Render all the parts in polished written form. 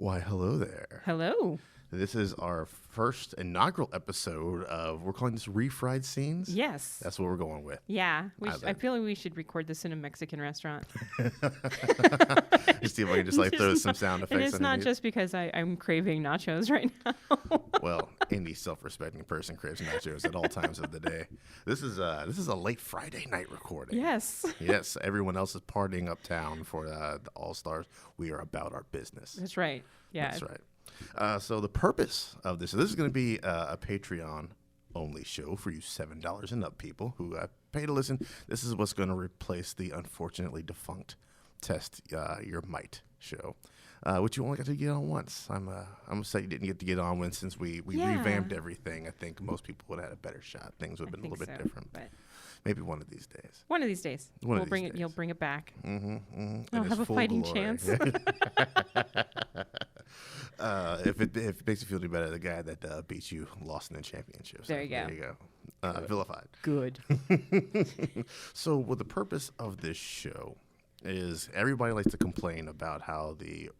Why, hello there. Hello. This is our first inaugural episode of, we're calling this Refried Scenes. Yes. That's what we're going with. Yeah. I feel like we should record this in a Mexican restaurant. Just see if I can just throw some sound effects. And it's not underneath. just because I'm craving nachos right now. Well, any self-respecting person craves nachos at all times of the day. This is a late Friday night recording. Yes. Yes. Everyone else is partying uptown for the All-Stars. We are about our business. That's right. Yeah. That's right. So the purpose of this is going to be a Patreon-only show for you $7 and up people who pay to listen. This is what's going to replace the unfortunately defunct Test Your Might show, which you only got to get on once. I'm upset you didn't get to get on when since we revamped everything. I think most people would have had a better shot. Things would have been a little bit different. But maybe one of these days. One of these days. You'll bring it back. Mm-hmm. I'll have a fighting chance. If it makes you feel any better, the guy that beat you lost in the championship. There you go. Vilified. Good. So, well, the purpose of this show is everybody likes to complain about how the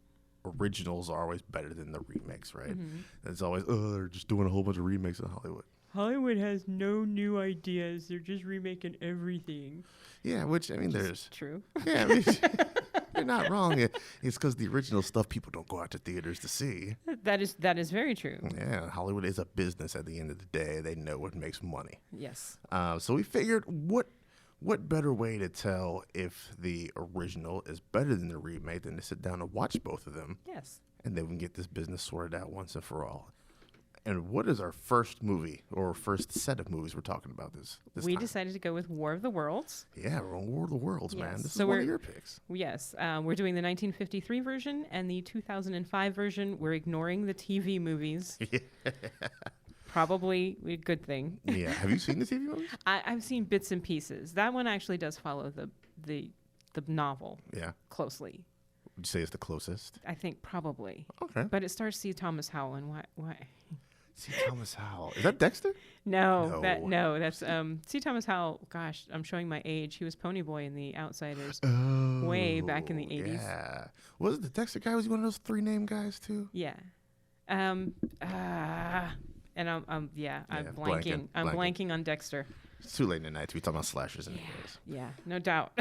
originals are always better than the remakes, right? Mm-hmm. It's always, they're just doing a whole bunch of remakes in Hollywood. Hollywood has no new ideas. They're just remaking everything. Yeah, which, I mean, there's... True. Yeah, I mean, you're not wrong. It's because the original stuff people don't go out to theaters to see. That is very true. Yeah, Hollywood is a business at the end of the day. They know what makes money. Yes. So we figured, what better way to tell if the original is better than the remake than to sit down and watch both of them? Yes. And then we can get this business sorted out once and for all. And what is our first movie or first set of movies we're talking about this We time? decided to go with War of the Worlds. Yeah, we're on War of the Worlds, man. Yes. This So is one of your picks. Yes. We're doing the 1953 version and the 2005 version. We're ignoring the TV movies. Probably a good thing. Yeah. Have you seen the TV movies? I've seen bits and pieces. That one actually does follow the novel closely. Would you say it's the closest? I think probably. Okay. But it stars C. Thomas Howell, and why? C. Thomas Howell. Is that Dexter? No. That's C. Thomas Howell. Gosh, I'm showing my age. He was Ponyboy in The Outsiders way back in the 80s. Yeah. Was it the Dexter guy? Was he one of those three-name guys too? Yeah. And I'm blanking. I'm blanking on Dexter. It's too late at night to be talking about slashers anyways. Yeah, no doubt.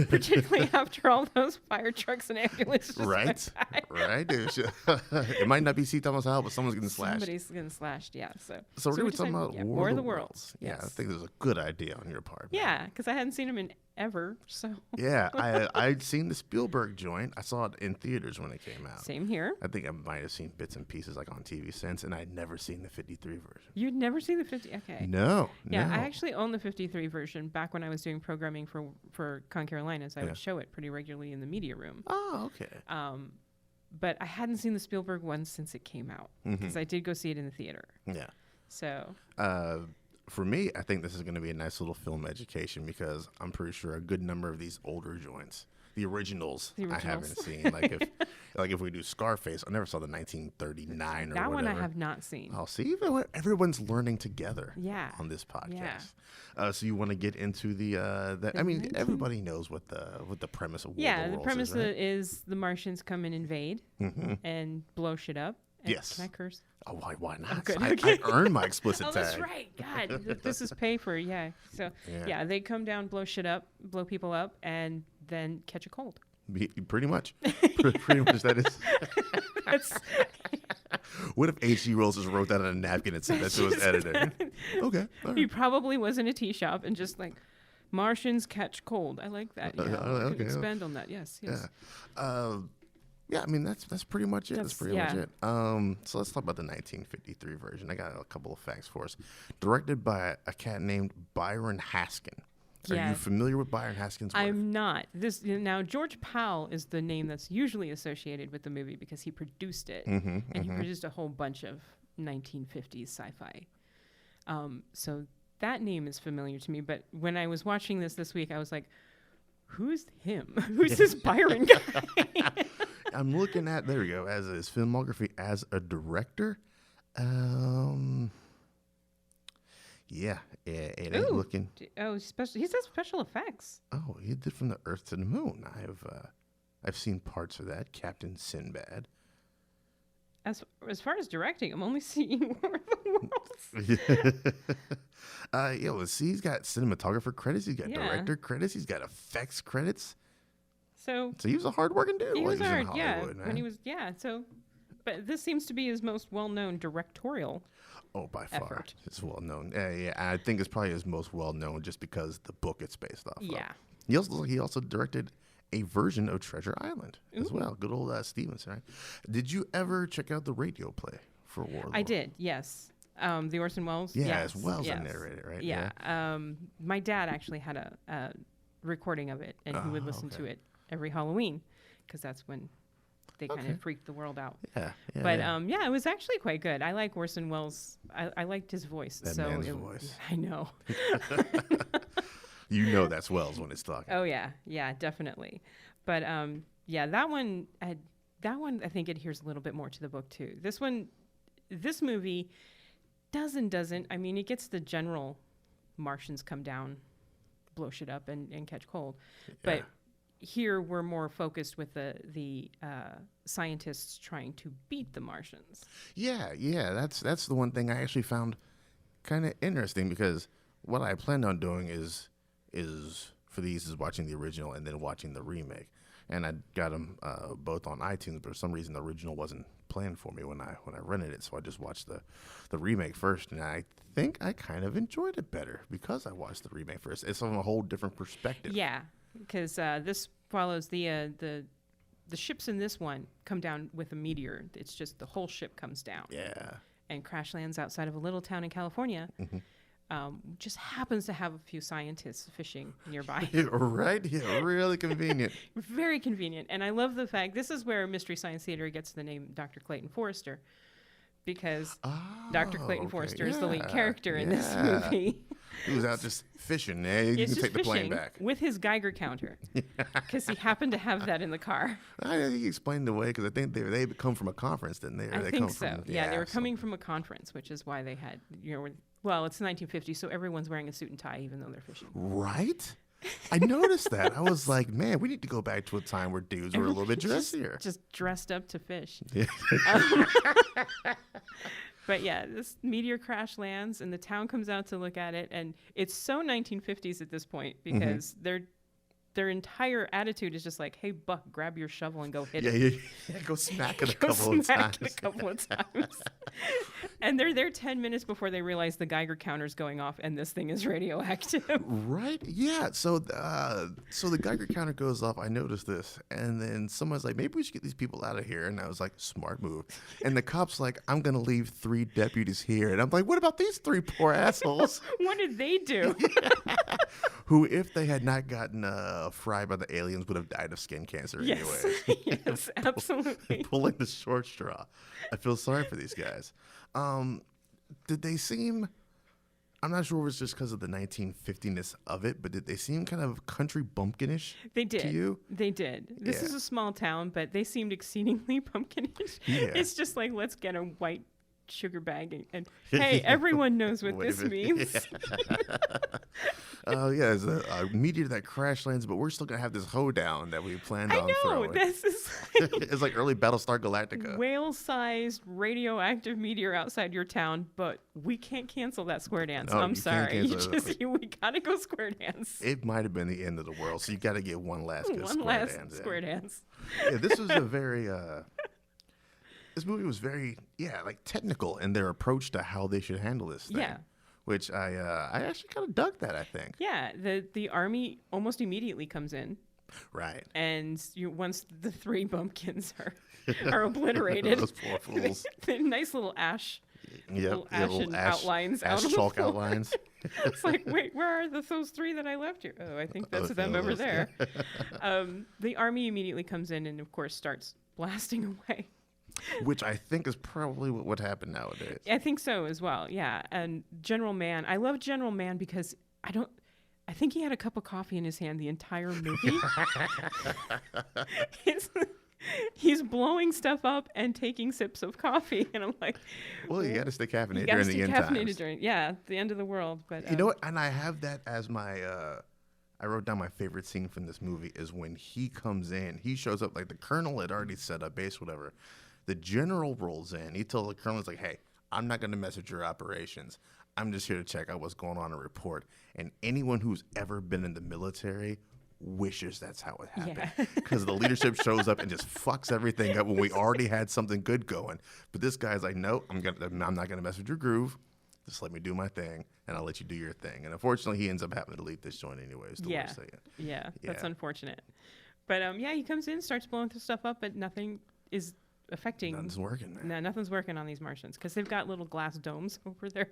Particularly after all those fire trucks and ambulances. Right. Right. It might not be C. Thomas Howell, but someone's getting slashed. Somebody's getting slashed, yeah. So we're going to talk about War of the Worlds. Yes. Yeah, I think there's a good idea on your part. Man. Yeah, because I hadn't seen him in ever, so. Yeah, I'd seen the Spielberg joint. I saw it in theaters when it came out. Same here. I think I might have seen bits and pieces like on TV since, and I'd never seen the 53 version. You'd never seen the 50? Okay. No. Yeah, I actually own the 53 version back when I was doing programming for Con Carolinas. I would show it pretty regularly in the media room. Oh, okay. But I hadn't seen the Spielberg one since it came out because I did go see it in the theater. Yeah. So. For me, I think this is going to be a nice little film education because I'm pretty sure a good number of these older joints, the originals. I haven't seen. Like if we do Scarface, I never saw the 1939 or whatever. That one I have not seen. I'll see. Everyone's learning together. Yeah. On this podcast. Yeah. So you want to get into everybody knows what the premise of War of the Worlds is. Yeah, the premise is, right? is the Martians come and invade and blow shit up. And yes. Can I curse? Oh, why not? Oh, good. I earned my explicit tag. That's right. God, this is pay for, So, they come down, blow shit up, blow people up, and then catch a cold. Pretty much. Pretty much that is. That's What if H.G. Wells just wrote that on a napkin and sent that to his editor? Okay. All right. He probably was in a tea shop and just like, Martians catch cold. I like that. Yeah, okay. Expand on that. Yes. Yeah. Yeah, I mean, that's pretty much it. That's pretty much it. So let's talk about the 1953 version. I got a couple of facts for us. Directed by a cat named Byron Haskin. Are you familiar with Byron Haskin's work? I'm not. Now, George Powell is the name that's usually associated with the movie because he produced it. And he produced a whole bunch of 1950s sci-fi. So that name is familiar to me. But when I was watching this week, I was like, who's him? Who's this Byron guy? I'm looking at, there we go, as his filmography as a director. Yeah, it ain't looking. Oh, he says special effects. Oh, he did From the Earth to the Moon. I've seen parts of that. Captain Sinbad. as far as directing, I'm only seeing War of the Worlds. Yeah, well, see, he's got cinematographer credits, he's got Yeah. director credits, he's got effects credits. So So he was a hard-working dude. he while was in hard, Hollywood, when man. he was, So, but this seems to be his most well-known directorial. Oh, by far, effort. it's well known. Yeah, I think it's probably his most well known just because the book it's based off. Yeah. Of. He also directed a version of Treasure Island as well. Good old Stevens, right? Did you ever check out the radio play for War of the I Worlds? did, yes. The Orson Welles. Yeah, yes, as Wells yes. narrated, right? Yeah. My dad actually had a recording of it, and he would listen to it every Halloween because that's when they kind of freaked the world out. Yeah. But it was actually quite good. I like Orson Welles. I liked his voice. That so man's voice. I know. You know that's Wells when it's talking. Oh yeah, definitely. But that one I think adheres a little bit more to the book too. This movie doesn't. I mean, it gets the general Martians come down, blow shit up, and catch cold. Yeah. But here we're more focused with the scientists trying to beat the Martians. Yeah. That's the one thing I actually found kind of interesting because what I planned on doing is for these is watching the original and then watching the remake. And I got them both on iTunes, but for some reason the original wasn't playing for me when I rented it, so I just watched the remake first, and I think I kind of enjoyed it better because I watched the remake first. It's from a whole different perspective. Yeah, because this follows the ships in this one come down with a meteor. It's just the whole ship comes down. Yeah. And crash lands outside of a little town in California. Just happens to have a few scientists fishing nearby. Right? Yeah, really convenient. Very convenient. And I love the fact, this is where Mystery Science Theater gets the name Dr. Clayton Forrester, because Dr. Clayton Forrester is the lead character in this movie. He was out just fishing. You can take the plane back. With his Geiger counter, because he happened to have that in the car. I think he explained the way, because I think they come from a conference, didn't they? Or I they think come so. From, They were coming from a conference, which is why they had, well, it's 1950, so everyone's wearing a suit and tie, even though they're fishing. Right? I noticed that. I was like, man, we need to go back to a time where dudes were a little bit dressier. Just dressed up to fish. Yeah. But yeah, this meteor crash lands, and the town comes out to look at it, and it's so 1950s at this point because their entire attitude is just like, "Hey, Buck, grab your shovel and go hit it." Yeah, go smack it a Go couple of smack times. it a couple of times. And they're there 10 minutes before they realize the Geiger counter's going off and this thing is radioactive. Right? Yeah. So the Geiger counter goes off. I noticed this, and then someone's like, "Maybe we should get these people out of here." And I was like, "Smart move." And the cop's like, "I'm gonna leave 3 deputies here," and I'm like, "What about these 3 poor assholes?" What did they do? Who, if they had not gotten fried by the aliens, would have died of skin cancer Yes. anyway. Yes, absolutely. Pulling the short straw. I feel sorry for these guys. Did they seem? I'm not sure if it was just because of the 1950ness of it, but did they seem kind of country bumpkinish? They did. To you? They did. This Yeah. is a small town, but they seemed exceedingly pumpkinish. Yeah. It's just like, let's get a white sugar bag and hey, everyone knows what this means. Oh, yeah, there's a meteor that crash lands, but we're still going to have this hoedown that we planned I on know. throwing. This is It's like early Battlestar Galactica. whale-sized radioactive meteor outside your town, but we can't cancel that square dance. No, I'm you can't sorry. cancel it. We gotta go square dance. It might have been the end of the world, so you got to get one last good One square last dance. square dance. Yeah, this was a very this movie was very like technical in their approach to how they should handle this thing. Yeah. Which I actually kind of dug that, I think. Yeah, the army almost immediately comes in, Right. and once the 3 bumpkins are obliterated, Those poor fools. the nice little ash, little ashen outlines, ash out on the chalk floor. outlines. It's like, wait, where are those 3 that I left here? Oh, I think that's them over there. The army immediately comes in and, of course, starts blasting away. Which I think is probably what would happen nowadays. I think so as well. Yeah, and General Mann. I love General Mann because I think he had a cup of coffee in his hand the entire movie. He's blowing stuff up and taking sips of coffee, and I'm like, Well, you got to stay caffeinated you gotta during the stay end caffeinated times. during the end of the world. But You know what? And I have that as my. I wrote down my favorite scene from this movie is when he comes in. He shows up like the colonel had already set up base, whatever. The general rolls in. He told the colonel, he's like, hey, I'm not going to mess with your operations. I'm just here to check out what's going on and report. And anyone who's ever been in the military wishes that's how it happened. Because the leadership shows up and just fucks everything up when we already had something good going. But this guy's like, no, I'm not going to mess with your groove. Just let me do my thing, and I'll let you do your thing. And unfortunately, he ends up having to leave this joint anyways. Yeah, that's unfortunate. But he comes in, starts blowing stuff up, but nothing is affecting. Nothing's working. No, nothing's working on these Martians because they've got little glass domes over their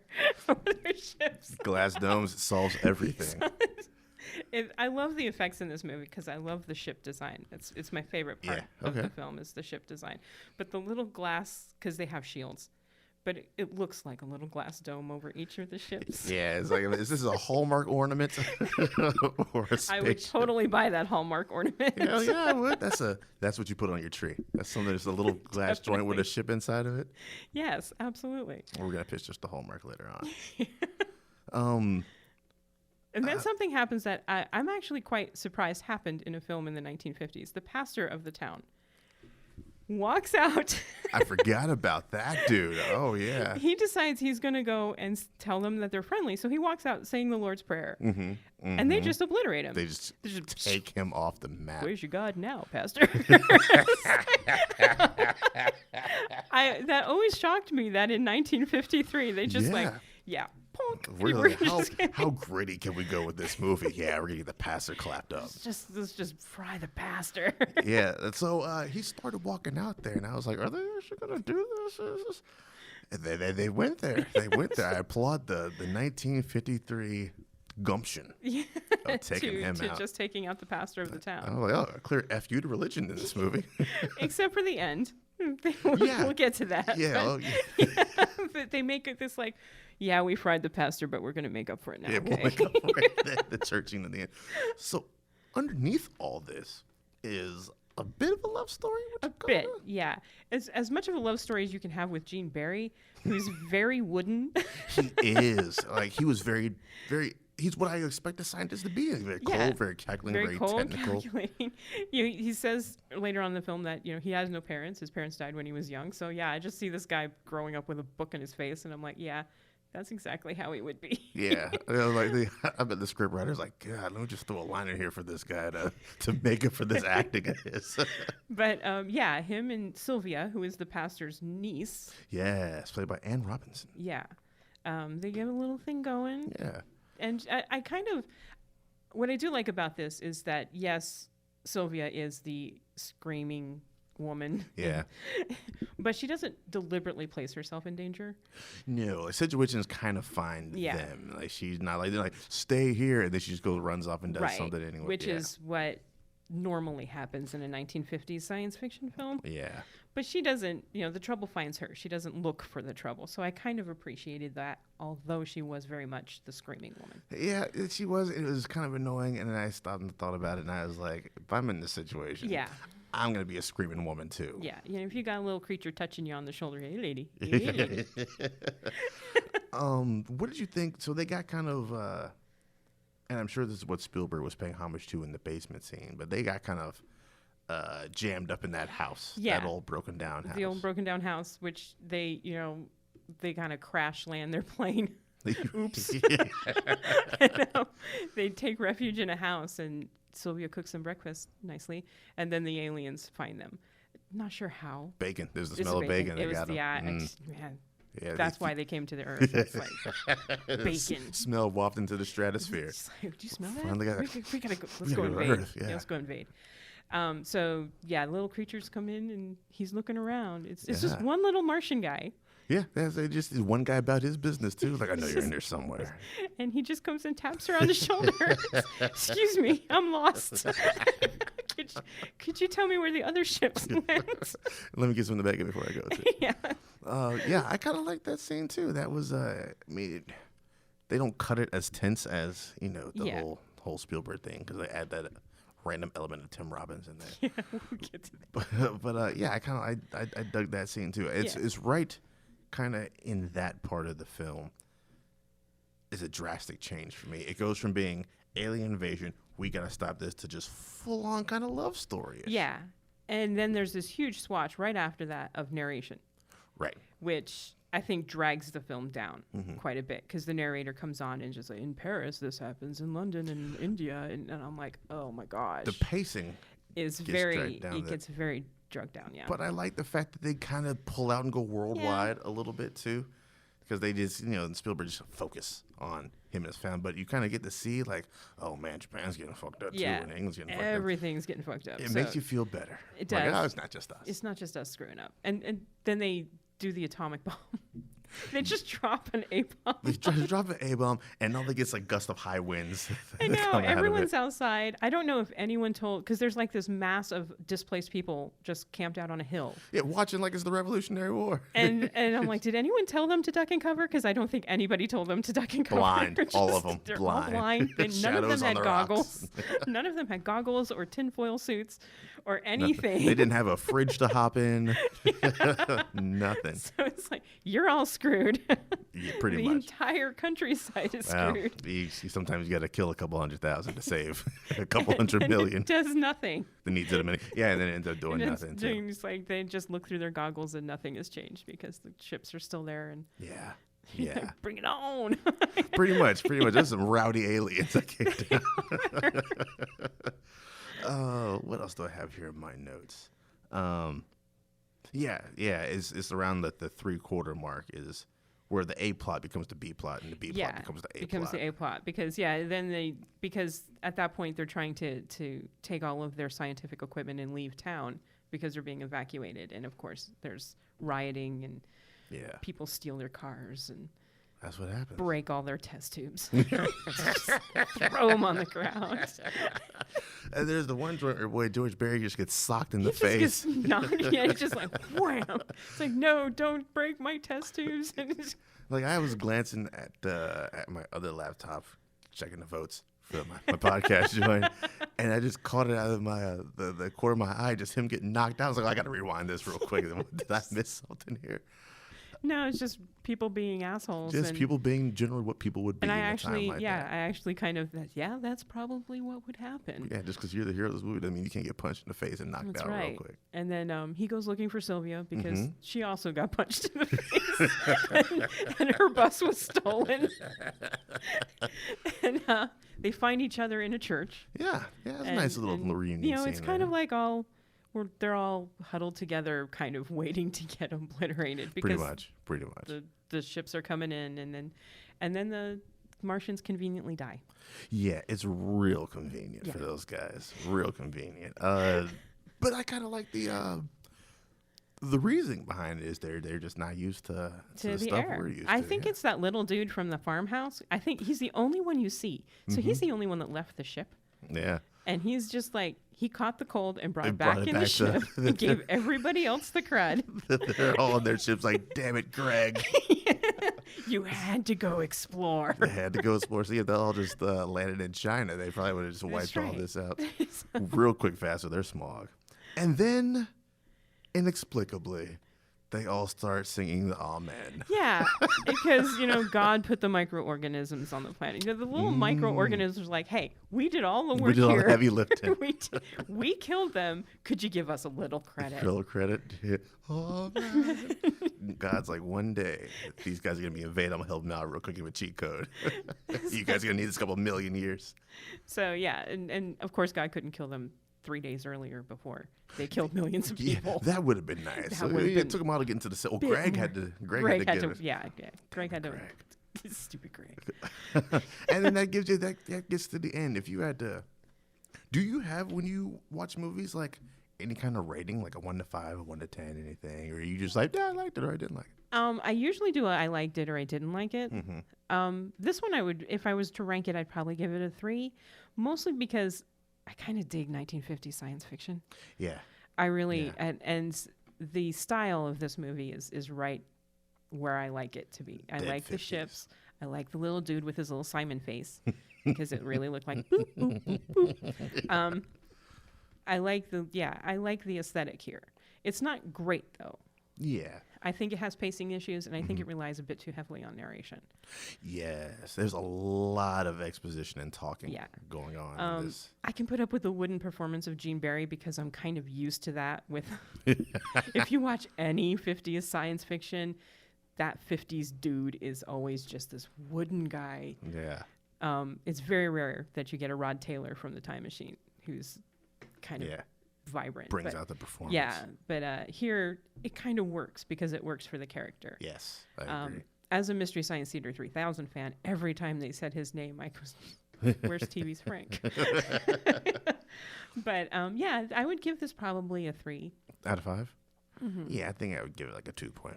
ships. Glass domes solves everything. I love the effects in this movie because I love the ship design. It's my favorite part of the film is the ship design. But the little glass, because they have shields. But it looks like a little glass dome over each of the ships. Yeah, it's like, is this a Hallmark ornament or a space I would totally buy that Hallmark ornament. Hell yeah, I would. That's what you put on your tree. That's something. There's a little glass joint with a ship inside of it. Yes, absolutely. We're gonna pitch just the Hallmark later on. And then something happens that I'm actually quite surprised happened in a film in the 1950s. The pastor of the town walks out. I forgot about that dude. Oh, yeah. He decides he's going to go and tell them that they're friendly. So he walks out saying the Lord's Prayer. And they just obliterate him. They just take him off the map. Where's your God now, Pastor? That always shocked me that in 1953, they just punk. Really? How gritty can we go with this movie? Yeah, we're going to get the pastor clapped up. Let's just fry the pastor. Yeah. So he started walking out there, and I was like, are they actually going to do this? And they went there. They went there. I applaud the 1953 gumption of taking him out. Just taking out the pastor of the town. I was like, a clear F you to religion in this movie. Except for the end. We'll get to that. Yeah. But they make it this like, yeah, we fried the pastor, but we're going to make up for it now. Yeah, okay? we'll make up for it. The churching in the end. So underneath all this is a bit of a love story. Yeah. As much of a love story as you can have with Gene Barry, who's very wooden. He is. Like, he was very, very... He's what I expect a scientist to be. Very cold, very calculating, very technical. Calculating. He says later on in the film that he has no parents. His parents died when he was young. So I just see this guy growing up with a book in his face, and I'm like, yeah, that's exactly how he would be. Yeah, I bet the script writer's like, God, let me just throw a line in here for this guy to make it for this acting of his. But him and Sylvia, who is the pastor's niece. Yes, played by Anne Robinson. Yeah, they get a little thing going. Yeah. And I kind of, what I do like about this is that, yes, Sylvia is the screaming woman. Yeah. But she doesn't deliberately place herself in danger. No, like, situations kind of find them. Like, she's not like, they're like, stay here. And then she just runs off and does something anyway. Which is what normally happens in a 1950s science fiction film. Yeah. But she doesn't, the trouble finds her. She doesn't look for the trouble. So I kind of appreciated that, although she was very much the screaming woman. Yeah, she was. It was kind of annoying. And then I stopped and thought about it, and I was like, if I'm in this situation, I'm going to be a screaming woman, too. Yeah. If you got a little creature touching you on the shoulder, hey, lady. Hey, lady. What did you think? So they got kind of... and I'm sure this is what Spielberg was paying homage to in the basement scene, but they got kind of jammed up in that house, that old broken down house. The old broken down house, which they kind of crash land their plane. Oops. They take refuge in a house, and Sylvia cooks them breakfast nicely, and then the aliens find them. Not sure how. Bacon. There's the smell of bacon. They got them. Yeah, that's why they came to the Earth. It's like bacon. Smell wafted into the stratosphere. Do you smell that? We gotta go. Let's go invade. Earth, let's go invade. Little creatures come in, and he's looking around. It's just one little Martian guy. Yeah, there's just one guy about his business too. Like, I know you're in there somewhere. And he just comes and taps her on the shoulder. Excuse me, I'm lost. Could you tell me where the other ships went? Let me get some in the bag before I go too. Yeah. I kind of like that scene too. That was, they don't cut it as tense as the whole Spielberg thing, because they add that random element of Tim Robbins in there. Yeah, we'll get to that. But I dug that scene too. It's right, kind of in that part of the film. Is a drastic change for me. It goes from being alien invasion, we gotta stop this, to just full on kind of love story. Yeah. And then there's this huge swatch right after that of narration, Right. which I think drags the film down quite a bit because the narrator comes on and just like, in Paris, this happens, in London and India. And I'm like, oh my gosh. The pacing is gets very, dragged down it there. gets very drugged down, yeah. But I like the fact that they kind of pull out and go worldwide a little bit too, because they just, Spielberg just focus on him and his family. But you kind of get to see like, oh man, Japan's getting fucked up too, and England's getting fucked up. Everything's getting fucked up. It makes you feel better. It Like, does. oh, it's not just us. It's not just us screwing up. And then they do the atomic bomb. They just drop an A bomb. They drop an A-bomb, and all they get is like gust of high winds. I know. that come out of Everyone's it. outside. I don't know if anyone told, because there's like this mass of displaced people just camped out on a hill. Yeah, watching like it's the Revolutionary War. And I'm like, did anyone tell them to duck and cover? Because I don't think anybody told them to duck and cover. Blind. All of them. They're Blind. all blind. And none of Shadows them on had the goggles. rocks. None of them had goggles or tinfoil suits or anything. They didn't have a fridge to hop in. Nothing. So it's like, you're all screwed. Yeah, pretty the much. entire countryside is Well, screwed. you sometimes you got to kill a couple 100,000 to save a couple hundred million. It does nothing. The needs of the minute. Yeah, and then it ends up doing And it's nothing too. just like they just look through their goggles and nothing has changed because the ships are still there and Yeah. Yeah. bring it on. Pretty much. There's some rowdy aliens that came down. Oh, what else do I have here in my notes? It's around the 3/4 mark is where the A plot becomes the B plot and the B plot becomes the A becomes plot. the A plot because because at that point they're trying to take all of their scientific equipment and leave town because they're being evacuated, and of course there's rioting and people steal their cars and That's what happens. break all their test tubes. Just throw them on the ground. And there's the one where George Barry just gets socked in the He face. just gets knocked. Yeah, it's just like wham. It's like, no, don't break my test tubes. And it's- Like I was glancing at my other laptop, checking the votes for my podcast joint, and I just caught it out of my the corner of my eye, just him getting knocked out. I was like, I got to rewind this real quick. Did I miss something here? no, it's just people being assholes. Just and, people being generally what people would be and in I a actually, time like I that. actually kind of, that's probably what would happen. Yeah, just because you're the hero of this movie doesn't mean you can't get punched in the face and knocked That's out real right. quick. And then he goes looking for Sylvia because Mm-hmm. she also got punched in the face, and her bus was stolen. And they find each other in a church. Yeah, it's a nice little reunion. You know, it's scene kind there. of like they're all huddled together, kind of waiting to get obliterated because pretty much. the ships are coming in, and then the Martians conveniently die. Yeah, it's real convenient for those guys. Real convenient. But I kind of like the reasoning behind it is they're just not used to the the stuff air. we're used I to. think it's that little dude from the farmhouse. I think he's the only one you see. So he's the only one that left the ship. Yeah. And he's just like, he caught the cold and brought And it back brought it in the back ship to- and gave everybody else the crud. They're all on their ships like, damn it, Greg. You had to go explore. They had to go explore. See, if they all just landed in China, they probably would have just wiped all right. this out real quick fast with their smog. And then, inexplicably, they all start singing the Amen. Yeah, because, God put the microorganisms on the planet. The little microorganisms are like, hey, we did all the work We did all here. the heavy lifting. we killed them. Could you give us a little credit? Little credit. Yeah. Amen. God's like, one day, these guys are going to be invaded. I'm going to help them out real quick, give them a cheat code. You guys are going to need this couple million years. So, yeah, and of course, God couldn't kill them 3 days earlier before they killed millions of people. Yeah, that would have been nice. That would've It been took them a while to get into the cell. Oh, bit Greg more. had to Greg get had to, it. yeah, Greg had to. Greg. Stupid Greg. And then that gives you that gets to the end. If you had to, do you have when you watch movies like any kind of rating, like a 1 to 5, a 1 to 10, anything, or are you just like, yeah, I liked it or I didn't like it? I usually do I liked it or I didn't like it. This one I would, if I was to rank it, I'd probably give it a 3, mostly because I kind of dig 1950s science fiction. Yeah. I really, and the style of this movie is right where I like it to be. I Dead like the 50s. ships. I like the little dude with his little Simon face because it really looked like boop, boop, boop, boop. I like the aesthetic here. It's not great though. Yeah. I think it has pacing issues, and I think it relies a bit too heavily on narration. Yes. There's a lot of exposition and talking going on in this. I can put up with the wooden performance of Gene Barry because I'm kind of used to that with if you watch any 50s science fiction, that 50s dude is always just this wooden guy. Yeah. It's very rare that you get a Rod Taylor from The Time Machine who's kind of vibrant. Brings out the performance. Yeah, but here it kind of works because it works for the character. Yes, I agree. As a Mystery Science Theater 3000 fan, every time they said his name, I was, where's TV's Frank? But yeah, I would give this probably a 3. Out of 5? Mm-hmm. Yeah, I think I would give it like a 2.5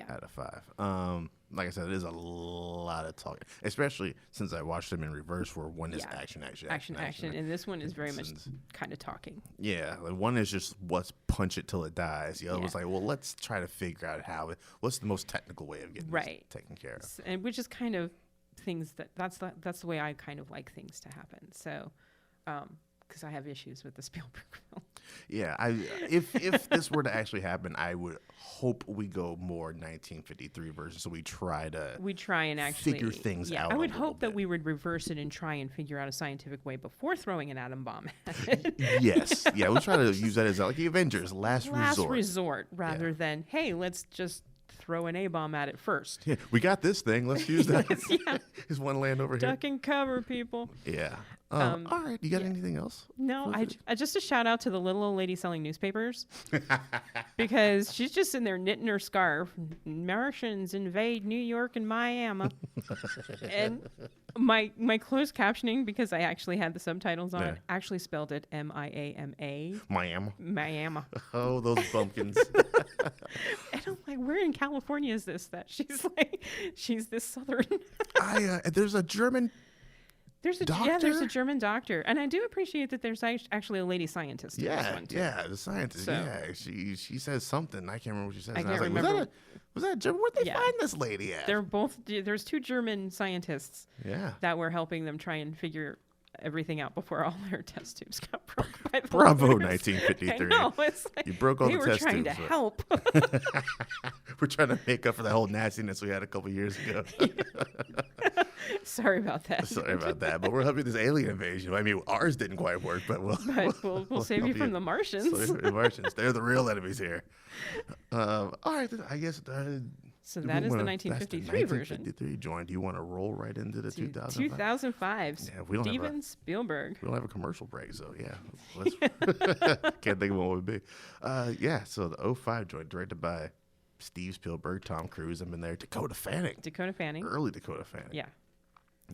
out of 5. Like I said, it is a lot of talking, especially since I watched them in reverse where one is action. And this one is very much kind of talking. Yeah, like one is just let's punch it till it dies. The other was like, well, let's try to figure out what's the most technical way of getting this taken care of. And which is kind of things that's the way I kind of like things to happen. So, because I have issues with the Spielberg film. Yeah, if this were to actually happen, I would hope we go more 1953 version. So we try and actually figure things out. I would hope that we would reverse it and try and figure out a scientific way before throwing an atom bomb at it. Yes, yeah, we'll try to use that as like the Avengers last resort, rather than hey, let's just throw an A-bomb at it first. Yeah, we got this thing. Let's use that. There's one land over here. Duck and cover, people. Yeah. All right. You got anything else? No, I just a shout out to the little old lady selling newspapers because she's just in there knitting her scarf. Martians invade New York and Miami. And my closed captioning, because I actually had the subtitles on, actually spelled it M-I-A-M-A. Miami. Oh, those bumpkins. And I'm like, where in California is this that she's this Southern? There's a German doctor? There's a German doctor, and I do appreciate that there's actually a lady scientist in this one too. Yeah, the scientist. So, she says something. I can't remember what she says. I can't remember. Like, was that German? Where'd they find this lady at? There's 2 German scientists. that were helping them try and figure everything out before all their test tubes got broke by the Bravo, leaders. 1953. I know, it's like you broke all the test tubes. They were trying to help. We're trying to make up for the whole nastiness we had a couple years ago. Sorry about that. Sorry about that. But we're helping this alien invasion. I mean, ours didn't quite work, but we'll save you from the Martians. The Martians. They're the real enemies here. All right, I guess. So that is the 1953 version. 1953 joint. Do you want to roll right into the 2005? 2005. Yeah, we don't Steven Spielberg. We don't have a commercial break, so yeah. Can't think of what would be. So the 05 joint, directed by Steve Spielberg, Tom Cruise. I'm in there. Dakota Fanning. Early Dakota Fanning. Yeah.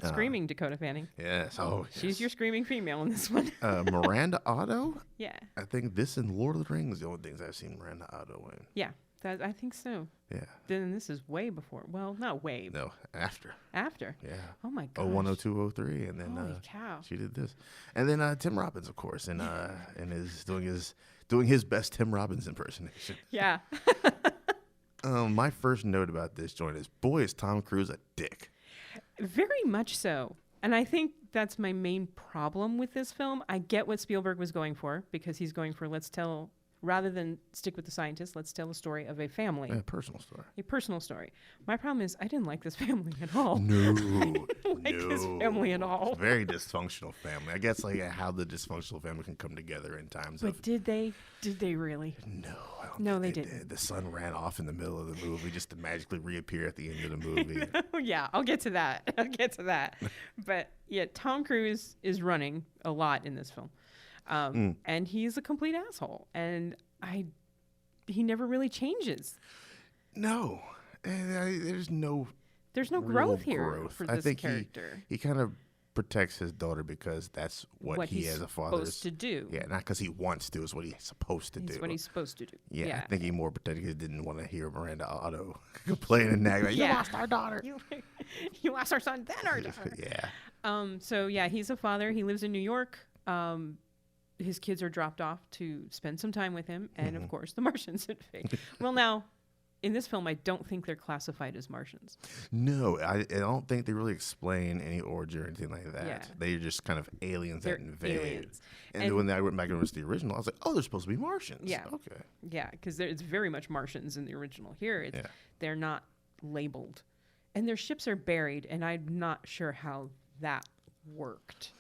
Screaming Dakota Fanning. Yes. She's your screaming female in this one. Miranda Otto. Yeah. I think this and Lord of the Rings the only things I've seen Miranda Otto in. Yeah. I think so. Yeah. Then this is way before. Well, not way. No, after. After. Yeah. Oh my gosh. 01, 02, 03, and then holy cow. She did this, and then Tim Robbins, of course, and is doing his best Tim Robbins impersonation. Yeah. My first note about this joint is, boy, is Tom Cruise a dick. Very much so. And I think that's my main problem with this film. I get what Spielberg was going for, because he's going for rather than stick with the scientists, let's tell a story of a family. A personal story. A personal story. My problem is I didn't like this family at all. No. I didn't like this family at all. Very dysfunctional family. I guess how the dysfunctional family can come together in times of... But did they? Did they really? No, I don't No, think they didn't. The son ran off in the middle of the movie just to magically reappear at the end of the movie. Yeah, I'll get to that. But yeah, Tom Cruise is running a lot in this film. And he's a complete asshole, and he never really changes. No, there's no growth here for this character. He kind of protects his daughter because that's what he as a father is supposed to do. Yeah, not because he wants to. It's what he's supposed to do. It's what he's supposed to do. Yeah, I think he more protected. He didn't want to hear Miranda Otto complain and nag like, "You lost our daughter. You lost our son, then our daughter." Yeah. So yeah, he's a father. He lives in New York. His kids are dropped off to spend some time with him, and of course, the Martians invade. Well, now, in this film, I don't think they're classified as Martians. No, I don't think they really explain any origin or anything like that. Yeah. They're just kind of aliens They're that invade. aliens. And And- when I went back and watched the original, I was like, oh, they're supposed to be Martians. Yeah. Okay. Yeah, because it's very much Martians in the original. Here, Yeah. they're not labeled. And their ships are buried, and I'm not sure how that worked.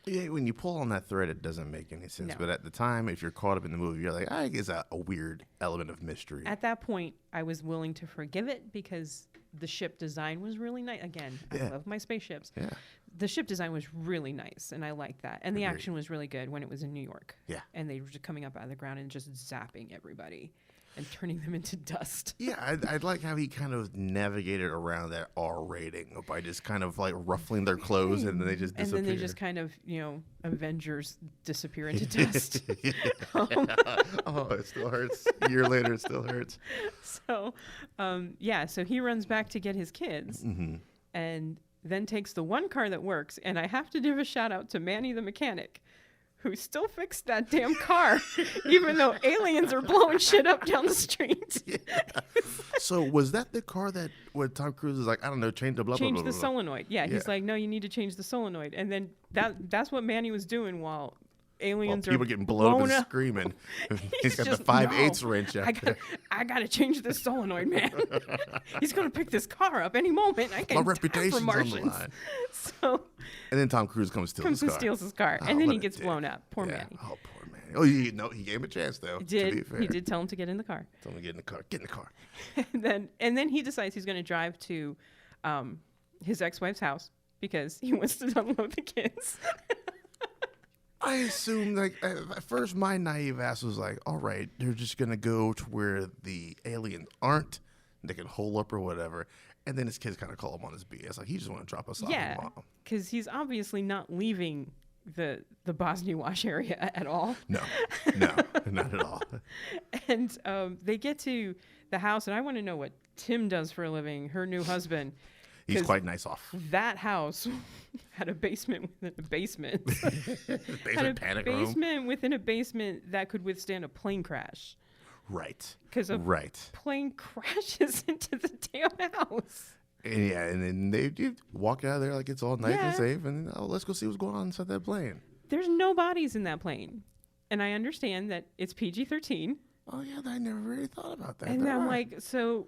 Yeah, when you pull on that thread, it doesn't make any sense. No. But at the time, if you're caught up in the movie, you're like, I guess a weird element of mystery. At that point, I was willing to forgive it because the ship design was really nice. Again, Yeah. I love my spaceships. Yeah. The ship design was really nice, and I liked that. And the Agreed. action was really good when it was in New York. Yeah. And they were just coming up out of the ground and just zapping everybody and turning them into dust. Yeah, I'd like how he kind of navigated around that R rating by just kind of like ruffling their clothes and then they just And disappear. then they just kind of, Avengers disappear into dust. Oh, it still hurts. A year later, it still hurts. So, so he runs back to get his kids and then takes the one car that works. And I have to give a shout out to Manny the mechanic, who still fixed that damn car, even though aliens are blowing shit up down the street. So was that the car that when Tom Cruise is like, I don't know, change the blah, Change blah, blah, the blah, blah. solenoid. Yeah, he's Yeah. like, no, you need to change the solenoid. And then that's what Manny was doing while While aliens people are getting blown up and up. screaming. He's got the just, 5/8 no, wrench out there. I got to change this solenoid, man. He's going to pick this car up any moment. I can My die for reputation's on the Martians. line. So And then Tom Cruise comes to comes his and car. steals his car, Oh, and then what he a gets dick. blown up. Poor Yeah. Manny. Oh, poor Manny. Oh, he gave him a chance though. He To be did. fair. He did tell him to get in the car. Tell him to get in the car. Get in the car. and then he decides he's going to drive to his ex-wife's house because he wants to unload the kids. I assumed, like, at first my naive ass was like, all right, they're just going to go to where the aliens aren't. They can hole up or whatever. And then his kids kind of call him on his BS. Like, he just want to drop us off. Yeah, Mom. because he's obviously not leaving the Bosnia Wash area at all. No, not at all. And they get to the house, and I want to know what Tim does for a living, her new husband. He's 'Cause quite nice off. That house had a basement within a basement. had a Panic room. basement within a basement that could withstand a plane crash. Right. Because a Right. plane crashes into the damn house. And yeah, and then they walk out of there like it's all nice Yeah. and safe. And let's go see what's going on inside that plane. There's no bodies in that plane. And I understand that it's PG-13. Oh, yeah, I never really thought about that. And There I'm are. like, so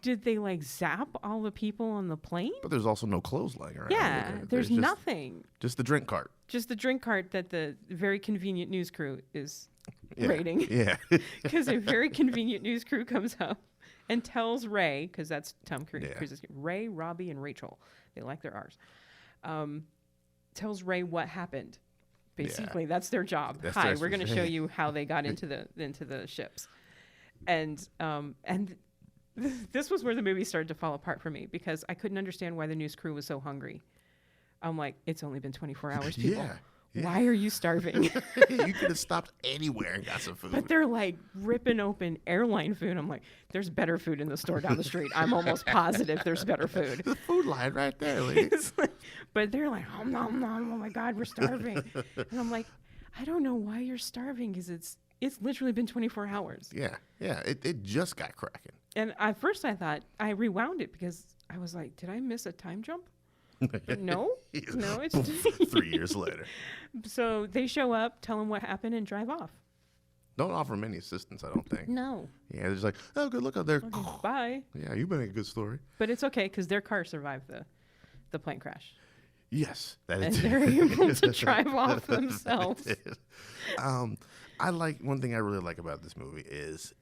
did they like zap all the people on the plane? But there's also no clothes lying around. Yeah, either. there's just, nothing. Just the drink cart. Just the drink cart that the very convenient news crew is Yeah. raiding. Yeah. Because a very convenient news crew comes up and tells Ray, because that's Tom Cruise, Yeah. Cruise's Ray, Robbie, and Rachel. They like their R's. Tells Ray what happened. Basically, that's their job. That's Hi, their we're going to show specific- you how they got into the ships. And this was where the movie started to fall apart for me because I couldn't understand why the news crew was so hungry. I'm like, it's only been 24 hours, people. Yeah. Why are you starving? You could have stopped anywhere and got some food. But they're like ripping open airline food. I'm like, there's better food in the store down the street. I'm almost positive there's better food. The food line right there, lady. It's like- but they're like, oh, nom, nom, oh my God, we're starving. And I'm like, I don't know why you're starving because it's literally been 24 hours. Yeah. It just got cracking. And at first I thought, I rewound it because I was like, did I miss a time jump? But no, it's 3 years later. So they show up, tell them what happened, and drive off. Don't offer them any assistance, I don't think. No. Yeah, they're just like, oh, good look out there. Okay, bye. Yeah, you've been a good story. But it's okay because their car survived the plane crash. Yes, that And is. they're able to drive off themselves. I like one thing I really like about this movie is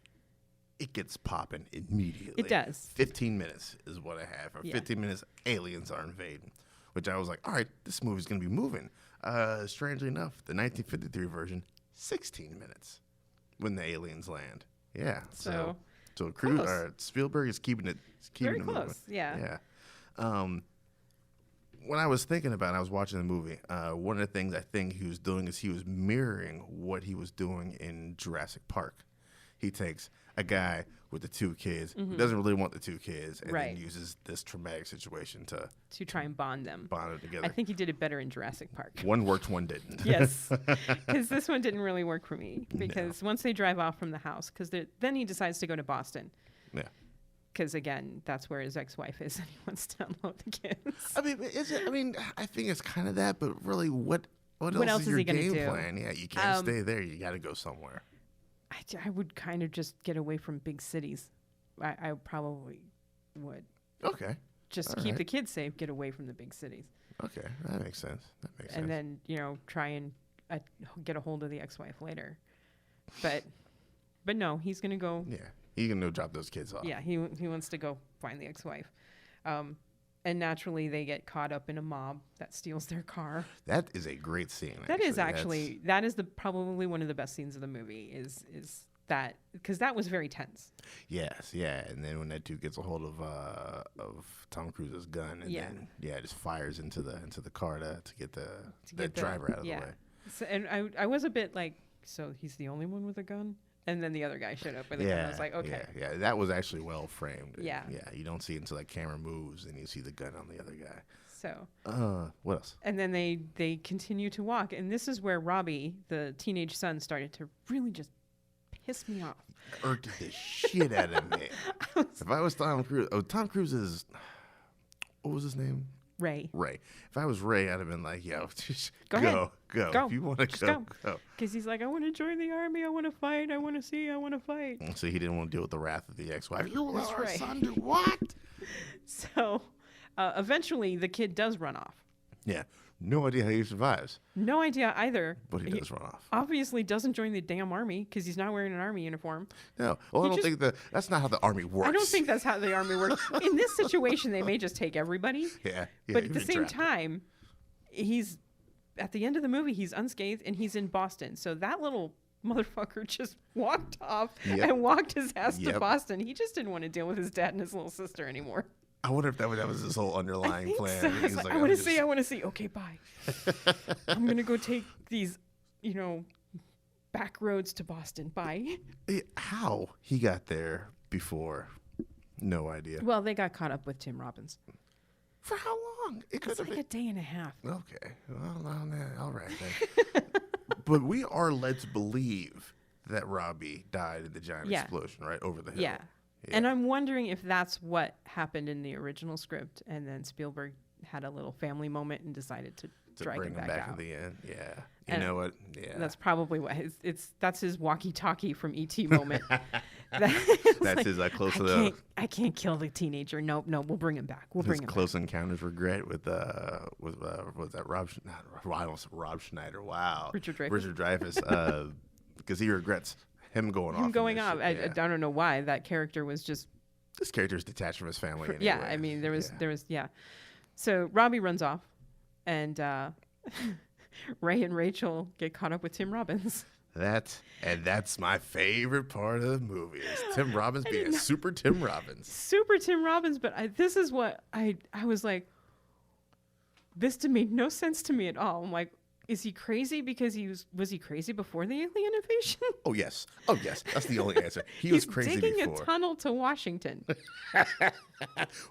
it gets popping immediately. It does. 15 minutes is what I have. For Yeah. 15 minutes, aliens are invading, which I was like, all right, this movie's going to be moving. Strangely enough, the 1953 version, 16 minutes when the aliens land. Yeah. So Cruise, close. Spielberg is keeping it Very moving. close, yeah. Yeah. When I was thinking about it, I was watching the movie. One of the things I think he was doing is he was mirroring what he was doing in Jurassic Park. He takes a guy with the two kids who doesn't really want the two kids and Right. then uses this traumatic situation to To try and bond them. bond them together. I think he did it better in Jurassic Park. One worked, one didn't. Yes, because this one didn't really work for me. Because once they drive off from the house, because then he decides to go to Boston Yeah. Because again, that's where his ex-wife is, and he wants to unload the kids. I mean, is it? I mean, I think it's kind of that, but really, what else else is is your he gonna game do? plan? Yeah, you can't stay there. You got to go somewhere. I would kind of just get away from big cities. I probably would. Okay. Just All keep right. the kids safe, get away from the big cities. Okay, that makes sense. And then, try and get a hold of the ex-wife later. But no, he's going to go. Yeah, he can go drop those kids off. Yeah, he wants to go find the ex-wife. And naturally, they get caught up in a mob that steals their car. That is a great scene. That is probably one of the best scenes of the movie is that, because that was very tense. Yes, yeah, and then when that dude gets a hold of Tom Cruise's gun, and then just fires into the car to get the driver out of the way. So, and I was a bit like, so he's the only one with a gun, and then the other guy showed up with a gun. I was like, okay, yeah, that was actually well framed. Yeah, you don't see it until that camera moves, and you see the gun on the other guy. So, what else? And then they continue to walk, and this is where Robbie, the teenage son, started to really just piss me off. Irked the shit out of me. If I was Tom Cruise, Tom Cruise is, what was his name? Ray. If I was Ray, I'd have been like, yo, just go. If you want to go. Because he's like, I want to join the army. I want to fight. I want to fight. So he didn't want to deal with the wrath of the ex-wife. You That's let our right. son do what? So eventually the kid does run off. Yeah. No idea how he survives. No idea either. But he does run off. Obviously doesn't join the damn army because he's not wearing an army uniform. No. Well, I don't think that's not how the army works. I don't think that's how the army works. In this situation, they may just take everybody. Yeah. But at the same time, he's at the end of the movie, he's unscathed and he's in Boston. So that little motherfucker just walked off and walked his ass to Boston. He just didn't want to deal with his dad and his little sister anymore. I wonder if that was his whole underlying plan. So. I want to see. Okay, bye. I'm going to go take these, back roads to Boston. Bye. How he got there before, no idea. Well, they got caught up with Tim Robbins. For how long? It's like a day and a half. Okay. Well, all right then. But we are led to believe that Robbie died in the giant explosion, right, over the hill. Yeah. And I'm wondering if that's what happened in the original script, and then Spielberg had a little family moment and decided to drag bring him him back back out. at the end. Yeah. You know what? Yeah. That's probably what that's his walkie-talkie from E.T. moment. That's like, his close enough. I can't kill the teenager. No, we'll bring him back. We'll bring him close back. encounters regret with was that Rob Schneider? Wow. Richard Dreyfuss. Because he regrets him going off. I don't know why that character was just. This character is detached from his family. Anyway. Yeah, I mean there was. So Robbie runs off, and Ray and Rachel get caught up with Tim Robbins. That's my favorite part of the movie is Tim Robbins being super Tim Robbins. Super Tim Robbins, but this is what I was like, this made no sense to me at all. I'm like, is he crazy because was he crazy before the alien invasion? Oh yes. That's the only answer. He was crazy digging before. a tunnel to Washington.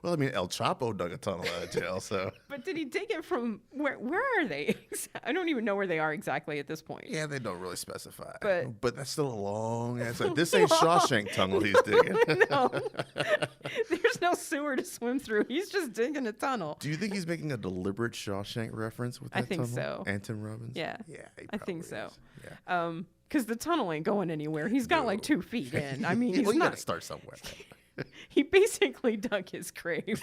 Well, I mean, El Chapo dug a tunnel out of jail, so. But did he dig it from where are they? I don't even know where they are exactly at this point. Yeah, they don't really specify. But that's still a long answer. This ain't Shawshank tunnel he's digging. No. There's no sewer to swim through. He's just digging a tunnel. Do you think he's making a deliberate Shawshank reference with that I think tunnel? so. And Tim Robbins? Yeah. Yeah, I think so. Is. Yeah. Because the tunnel ain't going anywhere. He's got like 2 feet in. I mean, he's you not. gotta start somewhere. He basically dug his grave.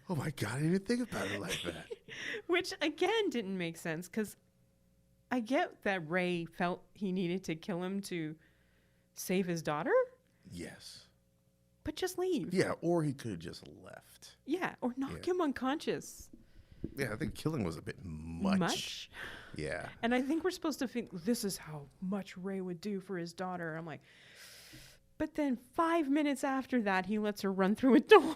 Oh my God, I didn't even think about it like that. Which again didn't make sense because I get that Ray felt he needed to kill him to save his daughter. Yes. But just leave. Yeah, or he could have just left. Yeah, or knock him unconscious. Yeah, I think killing was a bit much. Yeah. And I think we're supposed to think this is how much Ray would do for his daughter. I'm like, but then 5 minutes after that, he lets her run through a door.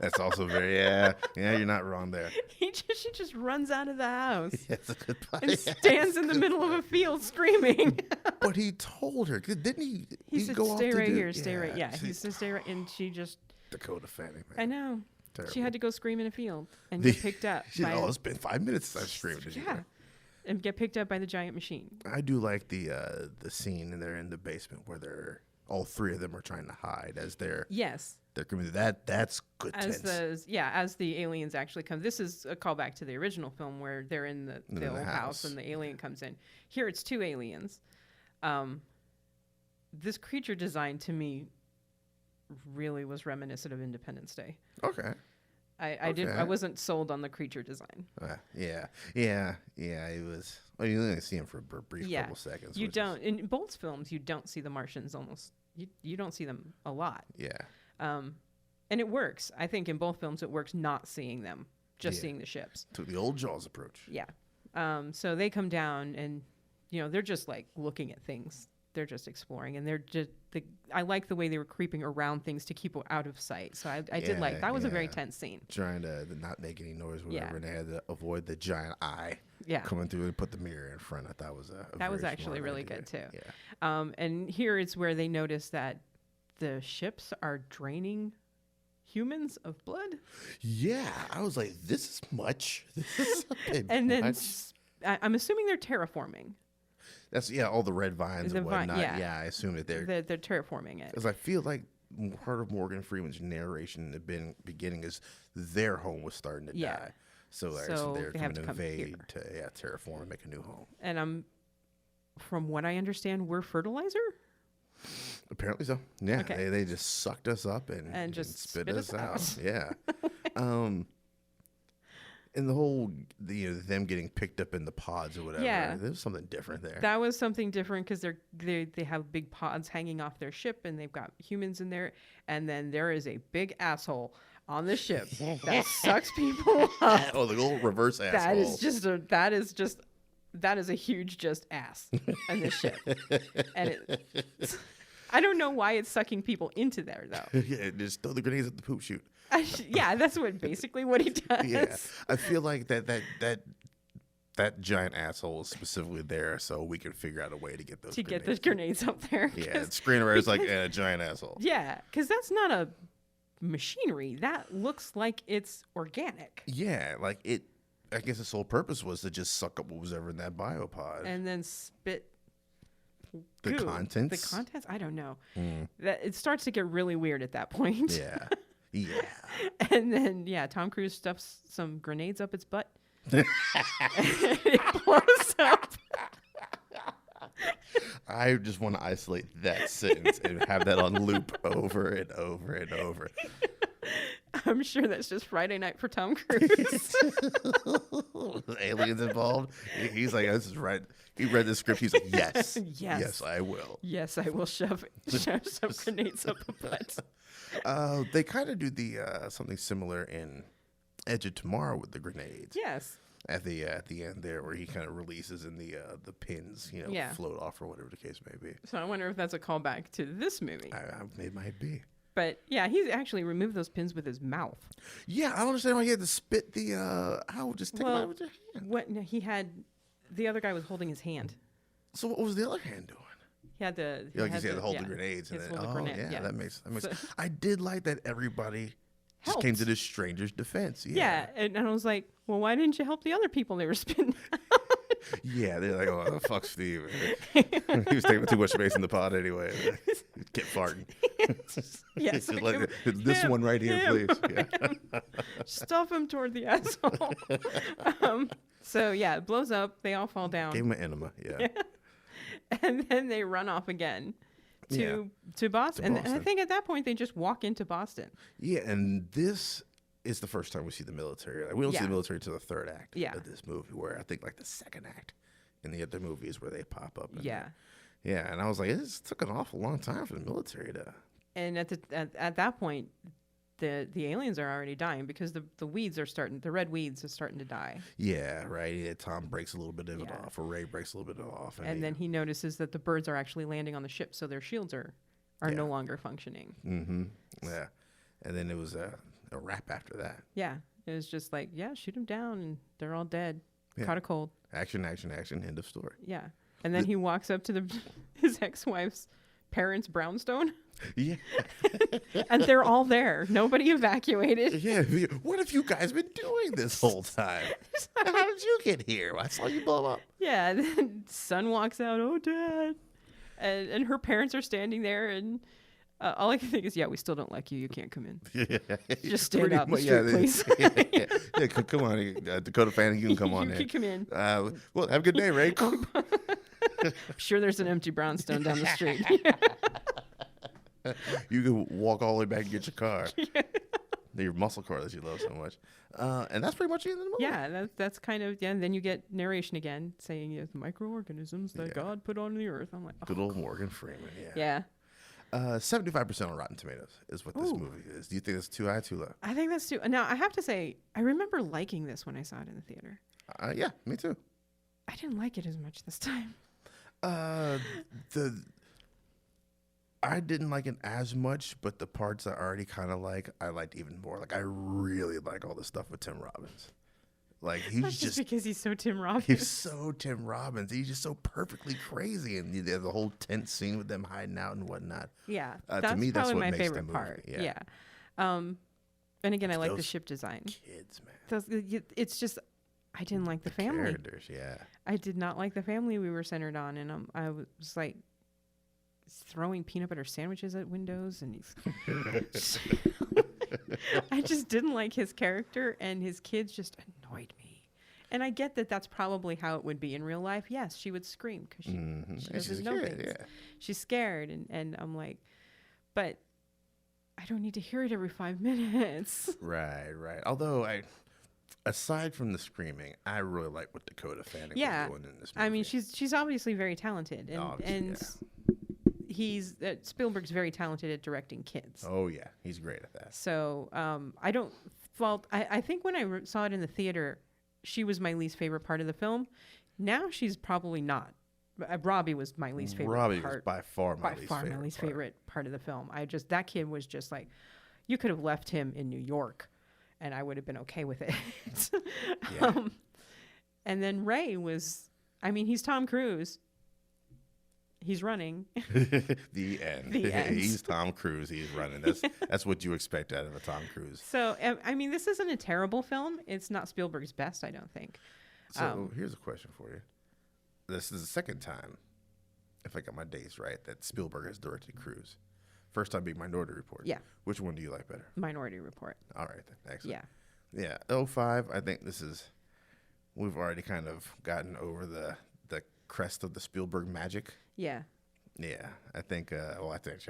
That's also very, yeah, you're not wrong there. She just runs out of the house. Yeah, that's a good point. And stands in the middle of a field screaming. But he told her, didn't he? He said, go stay off right to here, stay right. Yeah, he said, stay right. And she just. Dakota Fanning, man. I know. Terrible. She had to go scream in a field and get picked up. It's been 5 minutes since I've screamed. Yeah. and get picked up by the giant machine. I do like the scene and they're in the basement where all three of them are trying to hide as they're coming. That's good. As the aliens actually come. This is a callback to the original film where they're in the old house and the alien comes in. Here it's two aliens. This creature design to me really was reminiscent of Independence Day. Okay. I wasn't sold on the creature design. Yeah. It was. Well, you only see him for a brief couple seconds. You don't in both films. You don't see the Martians almost. You don't see them a lot. Yeah. And it works. I think in both films it works not seeing them, just seeing the ships. Took the old Jaws approach. Yeah. So they come down and they're just like looking at things. They're just exploring, and they're just. I like the way they were creeping around things to keep out of sight. So I did like that. Was a very tense scene. Trying to not make any noise, whatever, and they had to avoid the giant eye coming through and put the mirror in front. I thought that was actually really good too. Yeah. And here it's where they notice that the ships are draining humans of blood. Yeah, I was like, this is much. This is a bit and then much. I'm assuming they're terraforming. That's all the red vines and whatnot. I assume that they're terraforming it. Because I feel like part of Morgan Freeman's narration in the beginning is their home was starting to die. So they're coming to invade to terraform and make a new home. And from what I understand, we're fertilizer? Apparently so. Yeah. Okay. They just sucked us up and just spit us out. Yeah. And the whole, them getting picked up in the pods or whatever. Yeah. There was something different there. That was something different because they have big pods hanging off their ship and they've got humans in there. And then there is a big asshole on the ship that sucks people up. Oh, the old reverse asshole. That is a huge just ass on the ship. And I don't know why it's sucking people into there though. Yeah, just throw the grenades at the poop chute. That's basically what he does. Yeah, I feel like that giant asshole is specifically there so we can figure out a way to get those grenades up there. Yeah, screenwriter's like a giant asshole. Yeah, because that's not a machinery. That looks like it's organic. Yeah, like it. I guess its sole purpose was to just suck up what was ever in that biopod and then spit. The contents. The contents. I don't know. That it starts to get really weird at that point. Yeah. Yeah. And then, Tom Cruise stuffs some grenades up its butt. It blows up. I just want to isolate that sentence and have that on loop over and over and over. I'm sure that's just Friday night for Tom Cruise. Aliens involved. He's like, this is right. He read the script. He's like, yes, I will. Yes, I will shove some grenades up a butt. They kind of do the something similar in Edge of Tomorrow with the grenades. Yes. At the end there, where he kind of releases and the pins, float off or whatever the case may be. So I wonder if that's a callback to this movie. It might be. But he's actually removed those pins with his mouth. Yeah, I don't understand why he had to spit the out. Just take it out with your hand. What? No, he had the other guy was holding his hand. So what was the other hand doing? He had to. He had to hold the grenades. And then, that makes. So, I did like that everybody just came to this stranger's defense. Yeah, and I was like, well, why didn't you help the other people they were spitting out? Yeah, they're like, oh, fuck Steve. He was taking too much space in the pod anyway. Kept farting. Yes. This one right here, please. Yeah. Stuff him toward the asshole. So, it blows up. They all fall down. Gave him an enema, yeah. And then they run off again to Boston. And I think at that point, they just walk into Boston. Yeah, and this is the first time we see the military. Like, we don't see the military until the third act of this movie, where I think like the second act in the other movie is where they pop up. And I was like, this took an awful long time for the military to. And at that point, the aliens are already dying because the red weeds are starting to die. Yeah, right. Yeah, Tom breaks a little bit of it off, or Ray breaks a little bit off, and then he notices that the birds are actually landing on the ship, so their shields are no longer functioning. Mm-hmm. Yeah, and then it was a wrap after that. Yeah, it was just like, shoot them down, and they're all dead. Caught a cold. Action, end of story. Yeah, and then he walks up to his ex-wife's parents' brownstone. Yeah. And they're all there. Nobody evacuated. Yeah. What have you guys been doing doing this whole time? How did you get here? I saw you blow up. Yeah, and then son walks out. Oh, Dad, and her parents are standing there, and all I can think is, yeah, we still don't like you. You can't come in. Yeah. Just stand Pretty out in the much, street, yeah, please. Yeah, come on, Dakota fan, you can come on You in. can come in. Well, have a good day, Ray. I'm sure there's an empty brownstone down the street. You can walk all the way back and get your car. Your muscle car that you love so much. And that's pretty much the end of the movie. Yeah, that's kind of, yeah. And then you get narration again saying, the microorganisms that God put on the earth. I'm like, oh. Good old Morgan Freeman, yeah. 75% on Rotten Tomatoes is what this movie is. Do you think it's too high, too low? I think that's too. Now, I have to say, I remember liking this when I saw it in the theater. Yeah, me too. I didn't like it as much this time. I didn't like it as much, but the parts I already kind of like, I liked even more. Like, I really like all the stuff with Tim Robbins. Like, he's just because he's so Tim Robbins. He's so Tim Robbins. He's just so perfectly crazy, and there's the whole tent scene with them hiding out and whatnot. Yeah, to me, that's probably what my makes favorite the movie. part. Yeah. And again, I like the ship design. Kids, man. It's just, I didn't like the family. Characters, yeah. I did not like the family we were centered on, and I was like throwing peanut butter sandwiches at windows, and I just didn't like his character, and his kids just annoyed me. And I get that that's probably how it would be in real life. Yes, she would scream because she doesn't know things. Yeah. She's scared, and I'm like, but I don't need to hear it every 5 minutes. Right. Although aside from the screaming, I really like what Dakota Fanning was doing in this movie. I mean, she's obviously very talented, and he's Spielberg's very talented at directing kids. Oh yeah, he's great at that. So I don't fault. I think when I saw it in the theater, she was my least favorite part of the film. Now she's probably not. Robbie was my least favorite. Robbie was by far my least favorite part of the film. That kid was just like, you could have left him in New York, and I would have been okay with it. And then Ray was, I mean, he's Tom Cruise. He's running. The end. The end. He's Tom Cruise. He's running. That's what you expect out of a Tom Cruise. So, I mean, this isn't a terrible film. It's not Spielberg's best, I don't think. So here's a question for you. This is the second time, if I got my days right, that Spielberg has directed Cruise. First time being Minority Report. Yeah. Which one do you like better? Minority Report. All right, then. Excellent. Yeah. Yeah. 05, I think we've already kind of gotten over the crest of the Spielberg magic. Yeah. Yeah. I think, I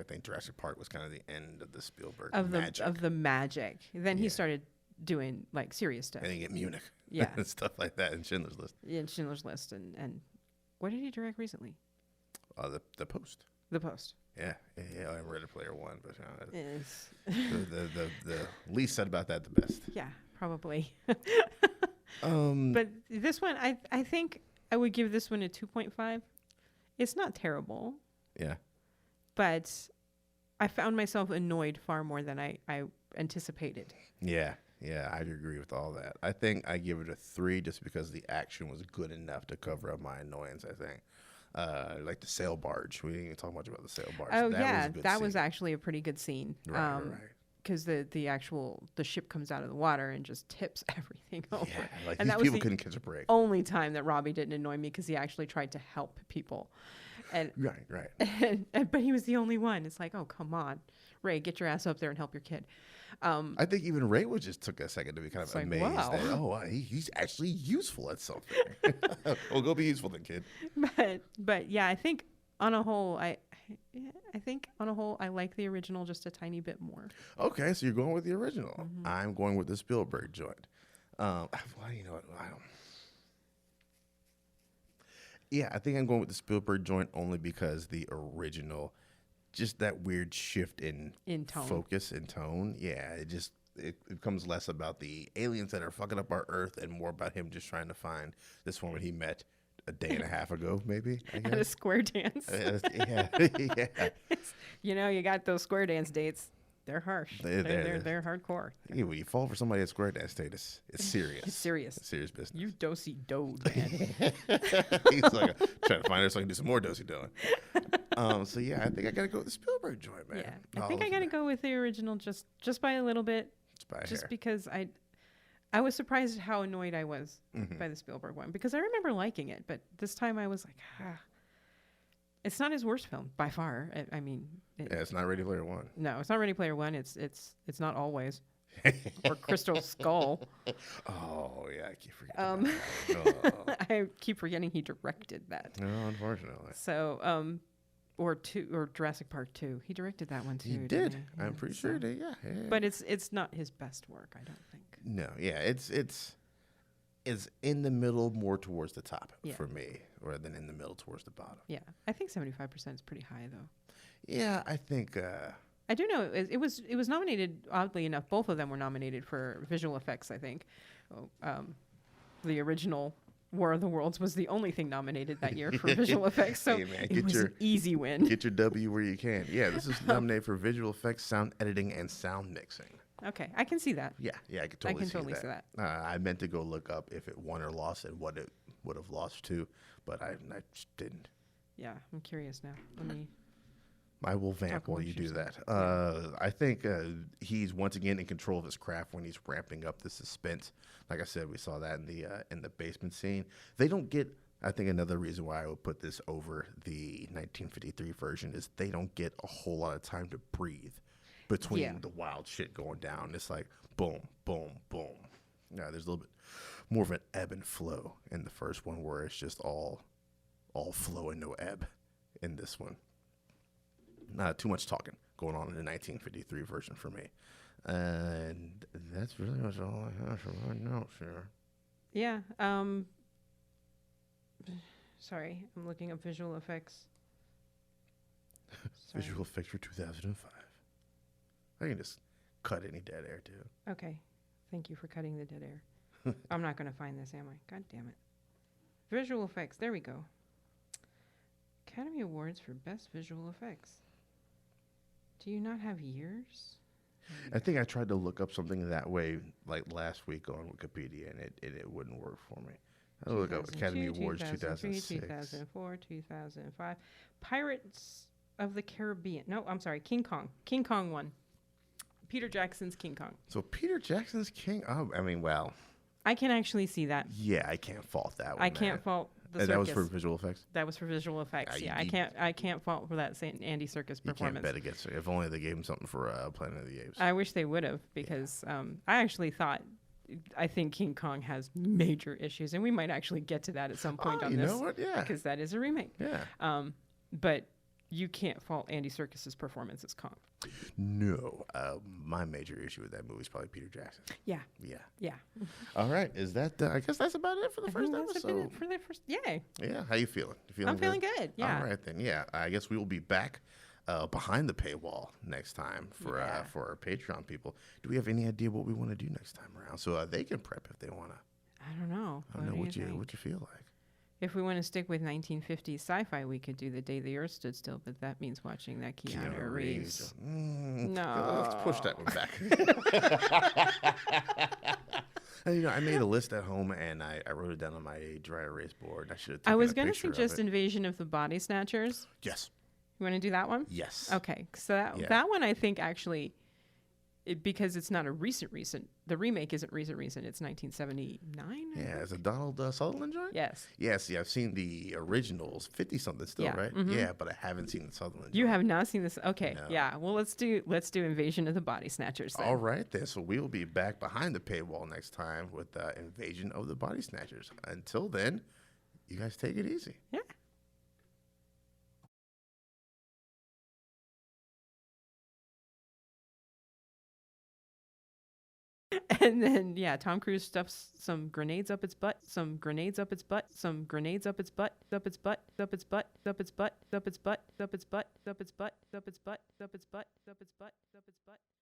think Jurassic Park was kind of the end of the Spielberg magic. Of the magic. Then he started doing like serious stuff. And then you get Munich. Yeah. And stuff like that, and Schindler's List. Yeah, Schindler's List. And what did he direct recently? The Post. The Post. Yeah, I Ready Player One, but the least said about that, the best. Yeah, probably. But this one, I think I would give this one a 2.5. It's not terrible. Yeah. But I found myself annoyed far more than I anticipated. Yeah, I agree with all that. I think I give it a 3 just because the action was good enough to cover up my annoyance, I think. Like the sail barge. We didn't even talk much about the sail barge. Oh, that was actually a pretty good scene. Right. Because the ship comes out of the water and just tips everything over. Yeah, like and these people couldn't catch a break. Only time that Robbie didn't annoy me because he actually tried to help people. And right. But he was the only one. It's like, oh, come on, Ray, get your ass up there and help your kid. I think even Ray just took a second to be kind of amazed. Like, wow. He's actually useful at something. Well, go be useful then, kid. But yeah, I think on a whole, I like the original just a tiny bit more. Okay, so you're going with the original. Mm-hmm. I'm going with the Spielberg joint. Well, you know what? I don't. Yeah, I think I'm going with the Spielberg joint only because the original, just that weird shift in tone. Focus and tone. Yeah, it becomes less about the aliens that are fucking up our Earth and more about him just trying to find this woman he met a day and a half ago, maybe. At a square dance. Yeah. You got those square dance dates. They're harsh. They're hardcore. Yeah, when you fall for somebody at square dance status, it's serious. It's serious. It's serious business. You do-si-do, man. He's like trying to find her so I can do some more do-si-doing. So yeah, I think I gotta go with the Spielberg joint, man. Yeah, I think I gotta go with the original just by a little bit. Just by a hair. Because I was surprised at how annoyed I was by the Spielberg one because I remember liking it, but this time I was like, it's not his worst film by far. I mean, Yeah, it's not Ready Player One. no, it's not Ready Player One. It's not Always or Crystal Skull. Oh yeah, I keep forgetting. I keep forgetting he directed that. No, unfortunately. So, or Jurassic Park 2. He directed that one too. He didn't did. he? I'm pretty sure he did. Yeah. But it's not his best work, I don't think. No, yeah, it's in the middle, more towards the top for me, rather than in the middle towards the bottom. Yeah, I think 75% is pretty high though. Yeah, I think. I do know it was nominated. Oddly enough, both of them were nominated for visual effects. I think the original War of the Worlds was the only thing nominated that year for visual effects. So hey man, it was an easy win. Get your W where you can. Yeah, this is nominated for visual effects, sound editing, and sound mixing. Okay, I can see that. Yeah, I can totally see that. I meant to go look up if it won or lost and what it would have lost to, but I just didn't. Yeah, I'm curious now. Let me. I will vamp while you do that. I think he's once again in control of his craft when he's ramping up the suspense. Like I said, we saw that in the basement scene. They don't get. I think another reason why I would put this over the 1953 version is they don't get a whole lot of time to breathe between the wild shit going down. It's like boom, boom, boom. Yeah, there's a little bit more of an ebb and flow in the first one, where it's just all flow and no ebb in this one. Not too much talking going on in the 1953 version for me. And that's really much all I have for my notes here. Yeah. Sorry, I'm looking up visual effects. Visual effects for 2005. I can just cut any dead air too. Okay. Thank you for cutting the dead air. I'm not going to find this, am I? God damn it. Visual effects. There we go. Academy Awards for Best Visual Effects. Do you not have years? I think I tried to look up something that way like last week on Wikipedia, and it wouldn't work for me. I look up Academy Awards 2006. 2004, 2005. Pirates of the Caribbean. No, I'm sorry. King Kong. King Kong won. Peter Jackson's King Kong. So Peter Jackson's King. Oh, I mean, well. I can actually see that. Yeah, I can't fault that one. I can't fault the circus. That was for visual effects. That was for visual effects. Yeah, I can't fault for that Andy Serkis performance. You can't bet against it. If only they gave him something for Planet of the Apes. I wish they would have, because I actually thought. I think King Kong has major issues, and we might actually get to that at some point on this. You know what? Yeah. Because that is a remake. Yeah. But you can't fault Andy Serkis's performance as Kong. No. My major issue with that movie is probably Peter Jackson. Yeah. Yeah. Yeah. All right. Is that? I guess that's about it for the first episode. For the first, yay. Yeah. How you feeling? I'm feeling good. Yeah. All right then. Yeah. I guess we will be back behind the paywall next time for our Patreon people. Do we have any idea what we want to do next time around, so they can prep if they want to? I don't know. I don't know what you feel like. If we want to stick with 1950s sci-fi, we could do The Day the Earth Stood Still, but that means watching that Keanu Reeves. No. Let's push that one back. And, I made a list at home, and I wrote it down on my dry erase board. I was going to suggest Invasion of the Body Snatchers. Yes. You want to do that one? Yes. Okay. So that one, I think, actually, because it's not a recent, the remake isn't recent. It's 1979. Yeah, it's a Donald Sutherland joint? Yes. Yes, I've seen the originals, 50-something still, right? Mm-hmm. Yeah, but I haven't seen the Sutherland You joint. have not seen this? Okay, No. yeah. Well, let's do Invasion of the Body Snatchers then. All right, then. So we'll be back behind the paywall next time with Invasion of the Body Snatchers. Until then, you guys take it easy. Yeah. And then, Tom Cruise stuffs some grenades up its butt, some grenades up its butt, some grenades up its butt, up its butt, up its butt, up its butt, up its butt, up its butt, up its butt, up its butt, up its butt, up its butt, up its butt, up its butt.